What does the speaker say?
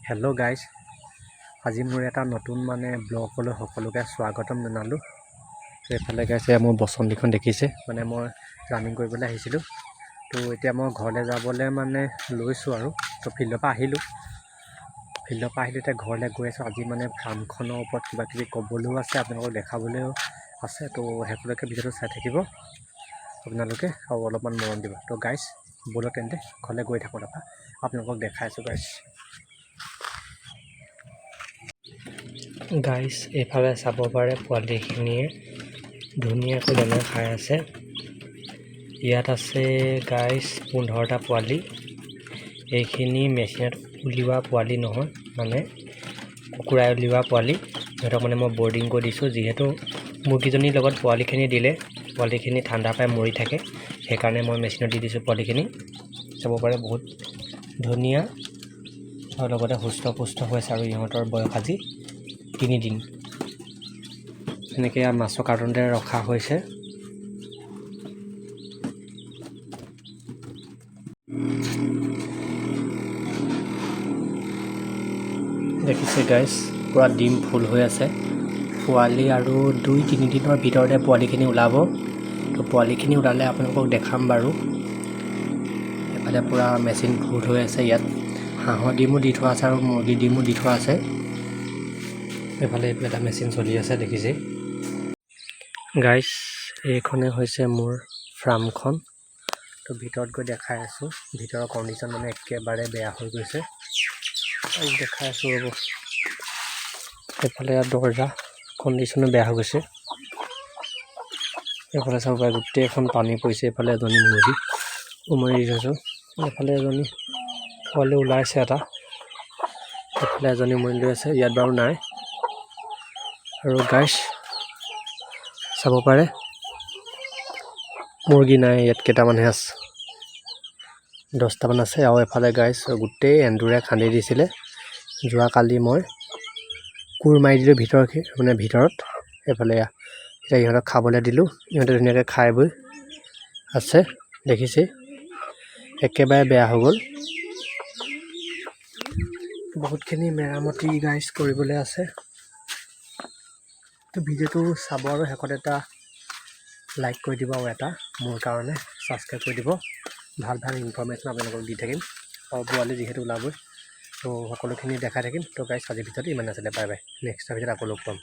Hello' guys, আজি মোৰ এটা নতুন ব্লগলৈ সকলোকে স্বাগতম জনালোঁ। তো এইফালে গাইছে মোৰ বসন্তীখন দেখিছে, মই ৰানিং কৰিবলৈ আহিছিলোঁ। তো এতিয়া মই ঘৰলৈ যাবলৈ লৈছোঁ আৰু তো ফিল্ডৰ পৰা আহিলোঁ এতিয়া ঘৰলৈ গৈ আছোঁ। আজি ফাৰ্মখনৰ ওপৰত কিবা কিবি ক'বলৈও আছে, আপোনালোকক দেখাবলৈও আছে। তো শেষলৈকে ভিডিঅ'টো চাই থাকিব আপোনালোকে আৰু অলপমান মৰম দিব। তো গাইজ ব'লক তেন্তে ঘৰলৈ গৈ থাকোঁ, তাৰপৰা আপোনালোকক দেখাই আছোঁ গাইজ এইফালে চাব পাৰে পোৱালিখিনিয়ে ধুনীয়াকৈ দানা খাই আছে। ইয়াত আছে গাইজ 15টা পোৱালি। এইখিনি মেচিনত উলিওৱা পোৱালি নহয়, কুকুৰাই উলিওৱা পোৱালি। সিহঁতক মই বৰ্ডিং কৰি দিছোঁ, যিহেতু মুৰ্গীজনীৰ লগত পোৱালিখিনি দিলে পোৱালিখিনি ঠাণ্ডা পাই মৰি থাকে, সেইকাৰণে মই মেচিনত দি দিছোঁ পোৱালিখিনি। চাব পাৰে বহুত ধুনীয়া আৰু লগতে সুস্থ পুষ্ট হৈ আছে। আৰু ইহঁতৰ বয়স আজি 3 দিন। এনেকৈ মাছৰ কাৰ্টনতে ৰখা হৈছে। দেখিছে গাইজ, পূৰা ডিম ফুল হৈ আছে। পোৱালি আৰু 2-3 দিনৰ ভিতৰতে পোৱালিখিনি ওলাব। তো পোৱালিখিনি ওলালে আপোনালোকক দেখাম বাৰু। এফালে পূৰা মেচিন ফুল হৈ আছে। ইয়াত হাঁহৰ ডিমো দি থোৱা আছে আৰু মুৰ্গীৰ ডিমো দি থোৱা আছে। এইফালে এটা মেচিন চলি আছে, দেখিছে গাইজ। এইখনে হৈছে মোৰ ফাৰ্মখন। তো ভিতৰত গৈ দেখাই আছোঁ। ভিতৰৰ কণ্ডিশ্যন একেবাৰে বেয়া হৈ গৈছে। দেখাই আছোঁ ৰ'ব। এইফালে দৰ্জা কণ্ডিশ্যনো বেয়া হৈ গৈছে। এইফালে চাব পাৰে গোটেইখন পানী পৰিছে। এইফালে এজনী মুৰ্গী উমনি দি থৈছোঁ। এইফালে এজনী পোৱালি ওলাইছে এটা। এইফালে এজনী উমনি লৈ আছে, ইয়াত বাৰু নাই। আৰু গাইজ চাব পাৰে মুৰ্গী নাই, ইয়াত কেইটামানহে আছে, 10টামান আছে। আৰু এফালে গাইজ গোটেই এন্দুৰে খান্দি দিছিলে। যোৱাকালি মই কোৰ মাৰি দিলোঁ ভিতৰত। এইফালে এতিয়া ইহঁতক খাবলৈ দিলোঁ, ইহঁতে ধুনীয়াকৈ খাই বৈ আছে, দেখিছে একেবাৰে বেয়া হৈ গ'ল। বহুতখিনি মেৰামতি গাইজ কৰিবলৈ আছে। তো ভিডিঅ'টো চাব আৰু শেষত এটা লাইক কৰি দিব, আৰু এটা মোৰ কাৰণে ছাবস্ক্ৰাইব কৰি দিব। ভাল ইনফৰমেশ্যন আপোনালোকক দি থাকিম। আৰু পোৱালি যিহেতু ওলাবই, তো সকলোখিনি দেখাই থাকিম। তো গাইজ আজিৰ ভিডিঅ'টো ইমান আছিলে। Bye bye. নেক্সট ভিডিঅ'ত আকৌ লগ পাম।